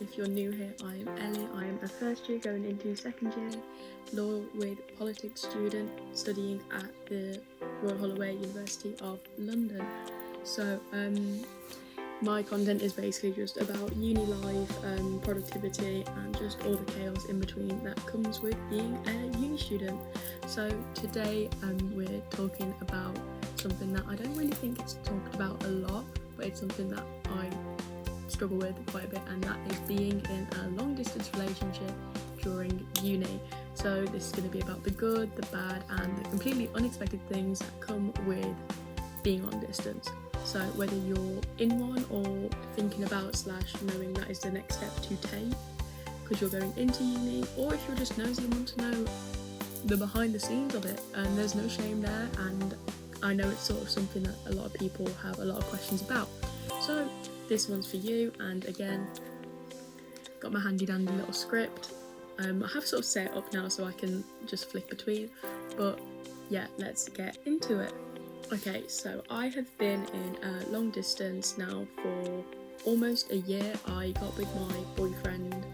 If you're new here, I'm Ellie. I am a first year going into second year law with politics student studying at the Royal Holloway University of London. So my content is basically just about uni life, productivity and just all the chaos in between that comes with being a uni student. So today we're talking about something that I don't really think it's talked about a lot, but it's something that I struggle with quite a bit, and that is being in a long distance relationship during uni. So this is going to be about the good, the bad and the completely unexpected things that come with being long distance. So whether you're in one or thinking about / knowing that is the next step to take because you're going into uni, or if you're just nosy and want to know the behind the scenes of it, and there's no shame there, and I know it's sort of something that a lot of people have a lot of questions about. So this one's for you, and again, got my handy dandy little script. I have sort of set it up now so I can just flick between, but yeah, let's get into it. Okay, so I have been in a long distance now for almost a year. I got with my boyfriend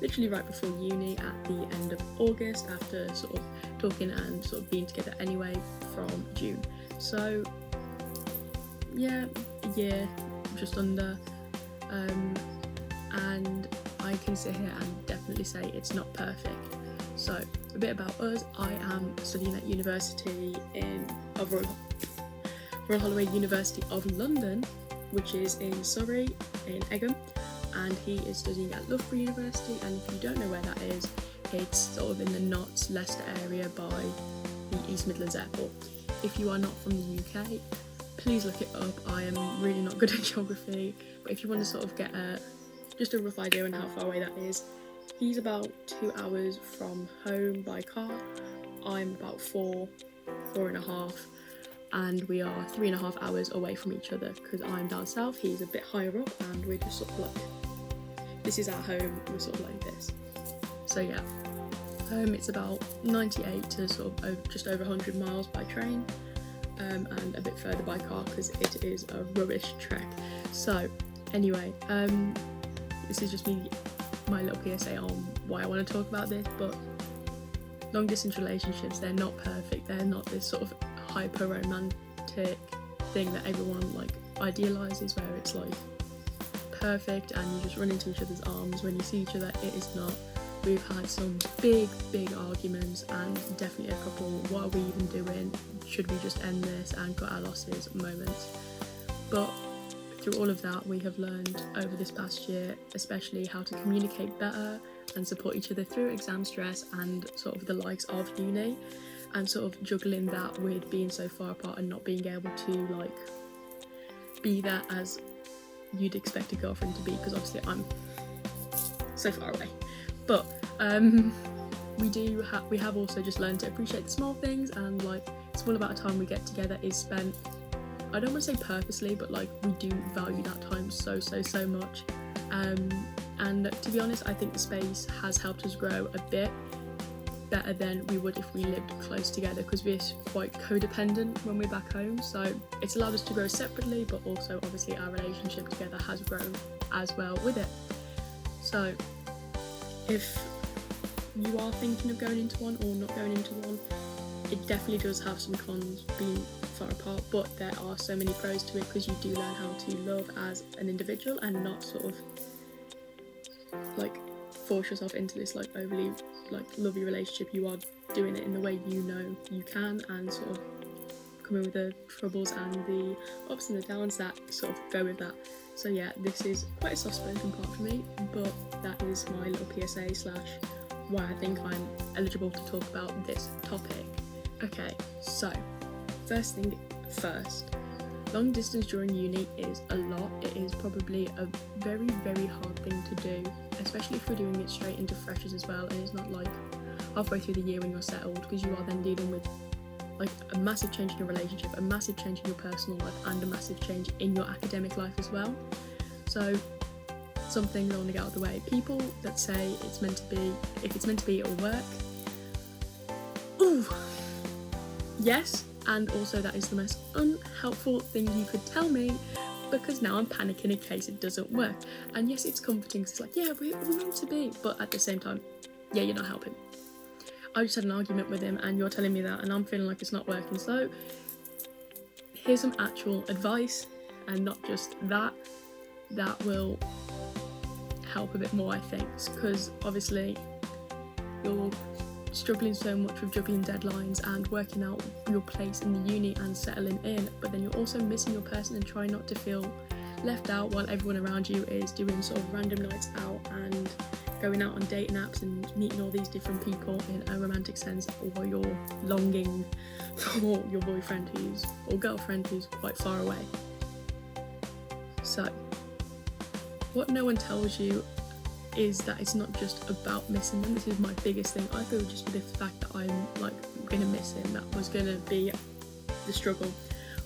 literally right before uni at the end of August, after sort of talking and sort of being together anyway from June. So yeah, a year, just under, and I can sit here and definitely say it's not perfect. So a bit about us: I am studying at university in Royal Holloway University of London, which is in Surrey, in Egham, and he is studying at Loughborough University, and if you don't know where that is, it's sort of in the Notts, Leicester area by the East Midlands Airport. If you are not from the UK, please look it up. I am really not good at geography, but if you want to sort of get just a rough idea on how far away that is, he's about 2 hours from home by car. I'm about four and a half, and we are 3.5 hours away from each other because I'm down south, he's a bit higher up, and we're just sort of like, this is our home, we're sort of like this. So yeah, it's about 98 to sort of just over 100 miles by train, and a bit further by car because it is a rubbish trek. So anyway, this is just my little PSA on why I want to talk about this. But long distance relationships, they're not perfect. They're not this sort of hyper romantic thing that everyone like idealizes, where it's like perfect and you just run into each other's arms when you see each other. It is not. We've had some big arguments, and definitely a couple what are we even doing, should we just end this, and got our losses moments. But through all of that, we have learned over this past year especially how to communicate better and support each other through exam stress and sort of the likes of uni, and sort of juggling that with being so far apart and not being able to like be there as you'd expect a girlfriend to be, because obviously I'm so far away. But we have also just learned to appreciate the small things, and like small amount of time we get together is spent, I don't want to say purposely, but like we do value that time so much. And to be honest, I think the space has helped us grow a bit better than we would if we lived close together, because we're quite codependent when we're back home. So it's allowed us to grow separately, but also obviously our relationship together has grown as well with it. So if you are thinking of going into one or not going into one, it definitely does have some cons being far apart, but there are so many pros to it, because you do learn how to love as an individual and not sort of like force yourself into this like overly like lovely relationship. You are doing it in the way you know you can, and sort of coming with the troubles and the ups and the downs that sort of go with that. So yeah, this is quite a soft spoken part for me, but that is my little PSA / why I think I'm eligible to talk about this topic. Okay, so first thing first, long distance during uni is a lot. It is probably a very hard thing to do, especially if you're doing it straight into freshers as well, and it's not like halfway through the year when you're settled, because you are then dealing with like a massive change in your relationship, a massive change in your personal life, and a massive change in your academic life as well. So some things I want to get out of the way. People that say it's meant to be, if it's meant to be, it'll work. Ooh, yes, and also that is the most unhelpful thing you could tell me, because now I'm panicking in case it doesn't work. And yes, it's comforting because it's like, yeah, we're meant to be, but at the same time, yeah, you're not helping. I just had an argument with him and you're telling me that and I'm feeling like it's not working. So here's some actual advice, and not just that will help a bit more, I think, because obviously you're struggling so much with juggling deadlines and working out your place in the uni and settling in, but then you're also missing your person and trying not to feel left out while everyone around you is doing sort of random nights out and going out on dating apps and meeting all these different people in a romantic sense, or you're longing for your boyfriend or girlfriend who's quite far away. So what no one tells you is that it's not just about missing them. This is my biggest thing. I feel just with the fact that I'm like gonna miss him, that was gonna be the struggle.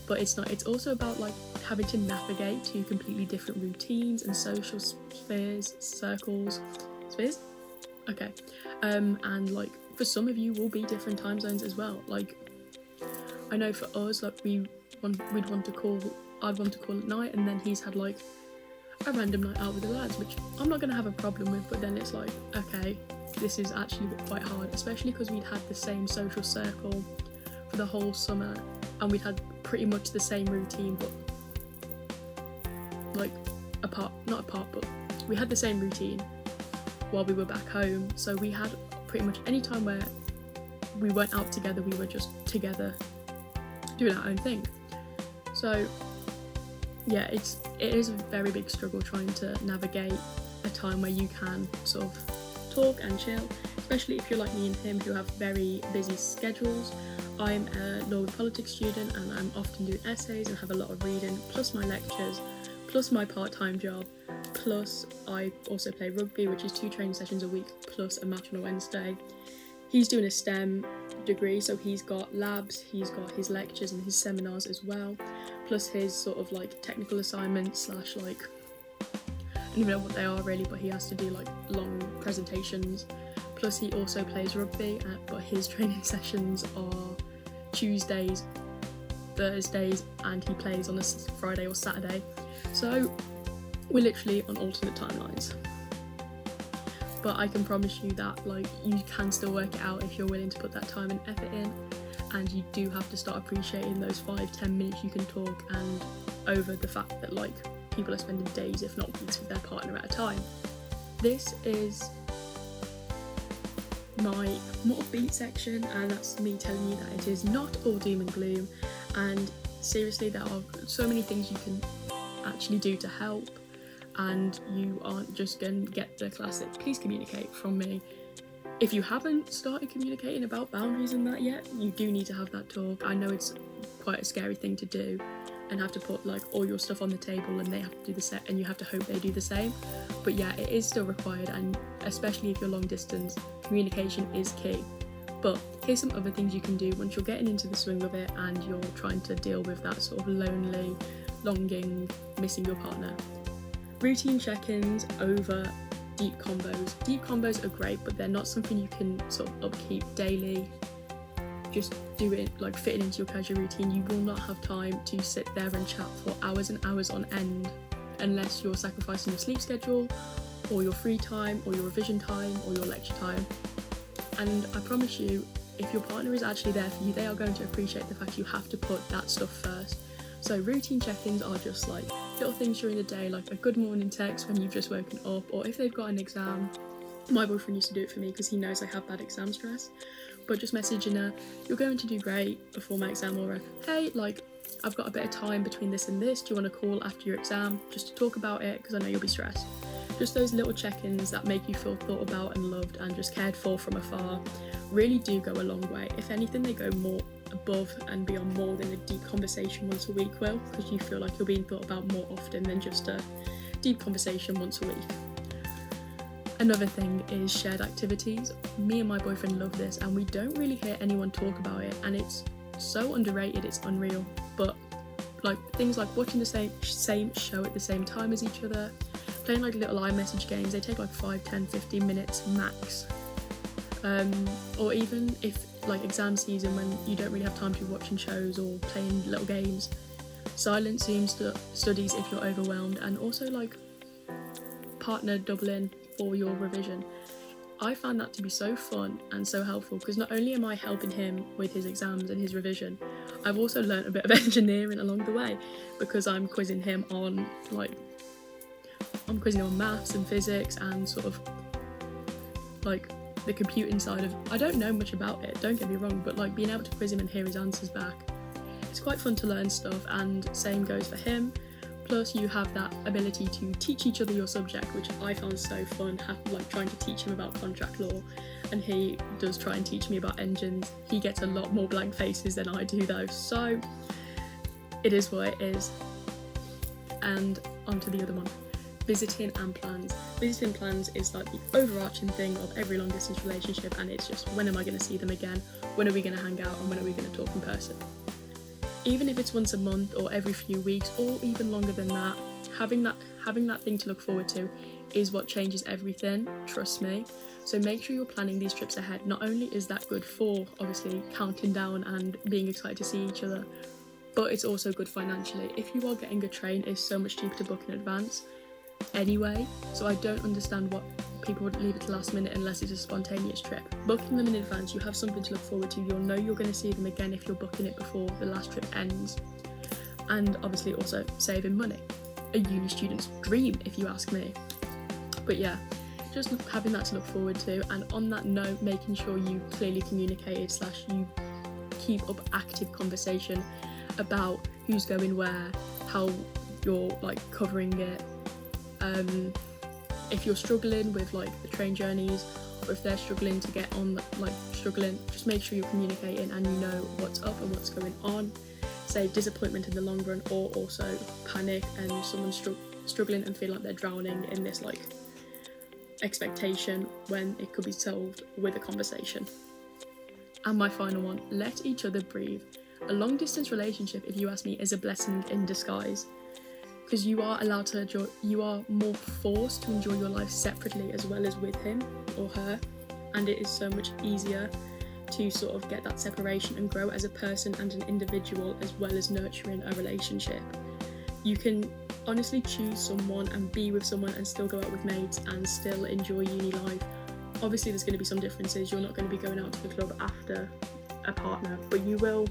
But it's not. It's also about like having to navigate to completely different routines and social circles. Okay. And like for some of you will be different time zones as well. Like I know for us, like I'd want to call at night, and then he's had like a random night out with the lads, which I'm not going to have a problem with, but then it's like, okay, this is actually quite hard, especially because we'd had the same social circle for the whole summer and we'd had pretty much the same routine, but like not apart, but we had the same routine while we were back home. So we had pretty much any time where we weren't out together, we were just together doing our own thing. So yeah, it is a very big struggle trying to navigate a time where you can sort of talk and chill, especially if you're like me and him who have very busy schedules. I'm a law and politics student and I'm often doing essays and have a lot of reading, plus my lectures, plus my part-time job, plus I also play rugby, which is 2 training sessions a week, plus a match on a Wednesday. He's doing a STEM degree, so he's got labs, he's got his lectures and his seminars as well, plus his sort of like technical assignments / like, I don't even know what they are really, but he has to do like long presentations. Plus he also plays rugby, but his training sessions are Tuesdays, Thursdays, and he plays on a Friday or Saturday. So we're literally on alternate timelines. But I can promise you that like you can still work it out if you're willing to put that time and effort in, and you do have to start appreciating those 5-10 minutes you can talk, and over the fact that like people are spending days if not weeks with their partner at a time. This is my more upbeat section, and that's me telling you that it is not all doom and gloom, and seriously there are so many things you can actually do to help, and you aren't just going to get the classic please communicate from me. If you haven't started communicating about boundaries and that yet, you do need to have that talk. I know it's quite a scary thing to do and have to put like all your stuff on the table and they have to do the same, and you have to hope they do the same, but yeah, it is still required, and especially if you're long distance, communication is key. But here's some other things you can do once you're getting into the swing of it and you're trying to deal with that sort of lonely, longing, missing your partner. Routine check-ins over deep combos. Deep combos are great, but they're not something you can sort of upkeep daily. Just do it, like fit it into your casual routine. You will not have time to sit there and chat for hours and hours on end unless you're sacrificing your sleep schedule or your free time or your revision time or your lecture time. And I promise you, if your partner is actually there for you, they are going to appreciate the fact you have to put that stuff first. So routine check-ins are just like little things during the day, like a good morning text when you've just woken up, or if they've got an exam. My boyfriend used to do it for me because he knows I have bad exam stress, but just messaging her, you're going to do great before my exam, or hey, like I've got a bit of time between this and this, do you want to call after your exam just to talk about it because I know you'll be stressed. Just those little check-ins that make you feel thought about and loved and just cared for from afar really do go a long way. If anything, they go more above and beyond more than a deep conversation once a week will, because you feel like you're being thought about more often than just a deep conversation once a week. Another thing is shared activities. Me and my boyfriend love this, and we don't really hear anyone talk about it, and it's so underrated, it's unreal. But like things like watching the same show at the same time as each other, playing like little iMessage games, they take like 5, 10, 15 minutes max. Or even if like exam season when you don't really have time to be watching shows or playing little games, silent Zoom studies if you're overwhelmed, and also like partner doubling for your revision. I found that to be so fun and so helpful, because not only am I helping him with his exams and his revision, I've also learnt a bit of engineering along the way, because I'm quizzing him on maths and physics and sort of like the computing side of. I don't know much about it, don't get me wrong, but like being able to quiz him and hear his answers back, it's quite fun to learn stuff, and same goes for him. Plus you have that ability to teach each other your subject, which I found so fun, like trying to teach him about contract law, and he does try and teach me about engines. He gets a lot more blank faces than I do though, so it is what it is. And on to the other one, visiting and plans. Visiting plans is like the overarching thing of every long distance relationship, and it's just, when am I going to see them again, when are we going to hang out, and when are we going to talk in person. Even if it's once a month or every few weeks or even longer than that, having that thing to look forward to is what changes everything, trust me. So make sure you're planning these trips ahead. Not only is that good for obviously counting down and being excited to see each other, but it's also good financially. If you are getting a train, it's so much cheaper to book in advance anyway, so I don't understand what people would leave it to last minute unless it's a spontaneous trip. Booking them in advance, you have something to look forward to. You'll know you're going to see them again if you're booking it before the last trip ends, and obviously also saving money. A uni student's dream, if you ask me. But yeah, just having that to look forward to, and on that note, making sure you clearly communicated / you keep up active conversation about who's going where, how you're like covering it. If you're struggling with like the train journeys, or if they're struggling to get on, just make sure you're communicating and you know what's up and what's going on. Save disappointment in the long run, or also panic and someone's struggling and feel like they're drowning in this like expectation when it could be solved with a conversation. And my final one, let each other breathe. A long distance relationship, if you ask me, is a blessing in disguise, because you are more forced to enjoy your life separately as well as with him or her, and it is so much easier to sort of get that separation and grow as a person and an individual, as well as nurturing a relationship. You can honestly choose someone and be with someone and still go out with mates and still enjoy uni life. Obviously there's going to be some differences. You're not going to be going out to the club after a partner, but you will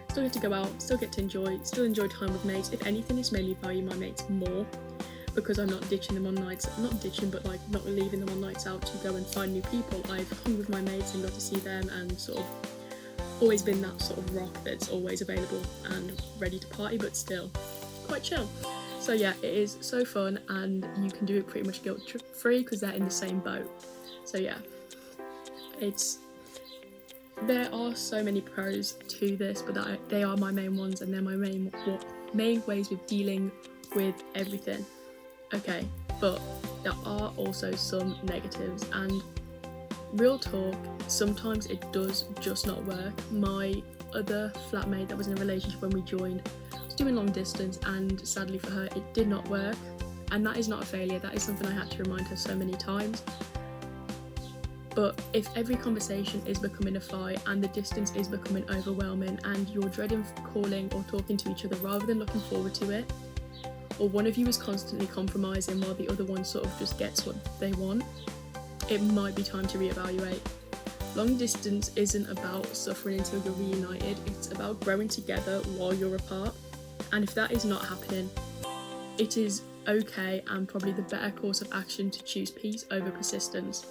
still get to go out, still get to enjoy time with mates. If anything, it's made me value my mates more, because I'm not ditching them on nights, not leaving them on nights out to go and find new people. I've hung with my mates and got to see them, and sort of always been that sort of rock that's always available and ready to party, but still quite chill. So yeah, it is so fun, and you can do it pretty much guilt free because they're in the same boat. So yeah, there are so many pros to this, but they are my main ones, and they're my main ways of dealing with everything. Okay, but there are also some negatives, and real talk, sometimes it does just not work. My other flatmate that was in a relationship when we joined was doing long distance, and sadly for her it did not work, and that is not a failure. That is something I had to remind her so many times. But if every conversation is becoming a fight and the distance is becoming overwhelming and you're dreading calling or talking to each other rather than looking forward to it, or one of you is constantly compromising while the other one sort of just gets what they want, it might be time to reevaluate. Long distance isn't about suffering until you're reunited, it's about growing together while you're apart. And if that is not happening, it is okay and probably the better course of action to choose peace over persistence.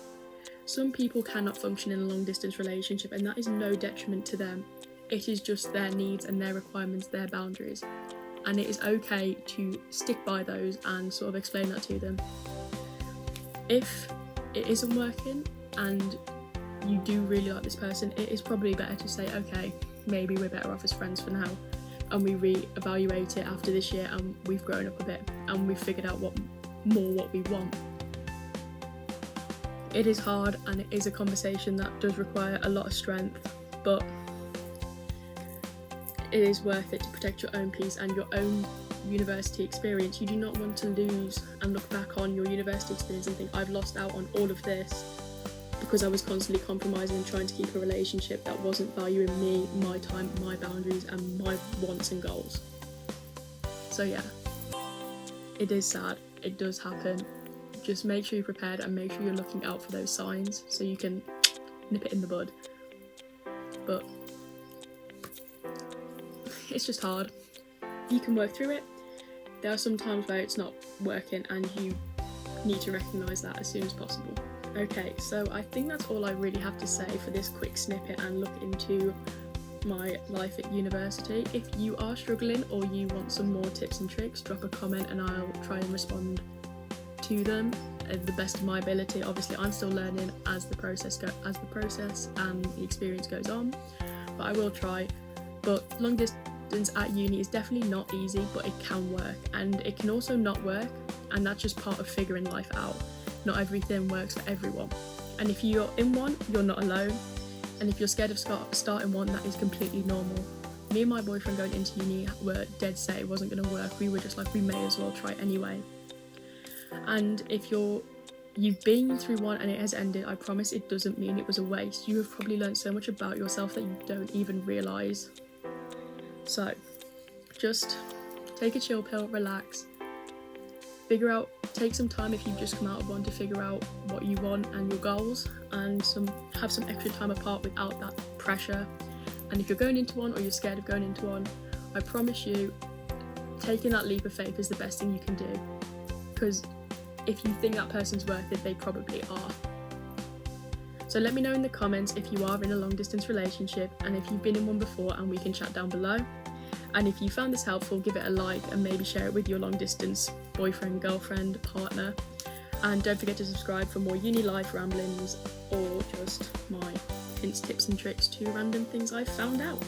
Some people cannot function in a long distance relationship, and that is no detriment to them. It is just their needs and their requirements, their boundaries. And it is okay to stick by those and sort of explain that to them. If it isn't working and you do really like this person, it is probably better to say, okay, maybe we're better off as friends for now, and we re-evaluate it after this year and we've grown up a bit and we've figured out what we want. It is hard, and it is a conversation that does require a lot of strength, but it is worth it to protect your own peace and your own university experience. You do not want to lose and look back on your university experience and think, I've lost out on all of this because I was constantly compromising and trying to keep a relationship that wasn't valuing me, my time, my boundaries and my wants and goals. So yeah, it is sad, it does happen. Just make sure you're prepared and make sure you're looking out for those signs so you can nip it in the bud. But it's just hard. You can work through it. There are some times where it's not working and you need to recognise that as soon as possible. Okay, so I think that's all I really have to say for this quick snippet and look into my life at university. If you are struggling or you want some more tips and tricks, drop a comment and I'll try and respond to them at the best of my ability. Obviously, I'm still learning as the process and the experience goes on, but I will try. But long distance at uni is definitely not easy, but it can work, and it can also not work, and that's just part of figuring life out. Not everything works for everyone, and if you're in one, you're not alone, and if you're scared of starting one, that is completely normal. Me and my boyfriend going into uni were dead set it wasn't going to work. We were just like, we may as well try anyway. And if you've been through one and it has ended, I promise it doesn't mean it was a waste. You have probably learned so much about yourself that you don't even realise. So just take a chill pill, relax, take some time if you've just come out of one to figure out what you want and your goals, and have some extra time apart without that pressure. And if you're going into one or you're scared of going into one, I promise you, taking that leap of faith is the best thing you can do, because if you think that person's worth it, they probably are. So let me know in the comments if you are in a long distance relationship and if you've been in one before, and we can chat down below. And if you found this helpful, give it a like and maybe share it with your long distance boyfriend, girlfriend, partner. And don't forget to subscribe for more uni life ramblings or just my hints, tips and tricks to random things I've found out.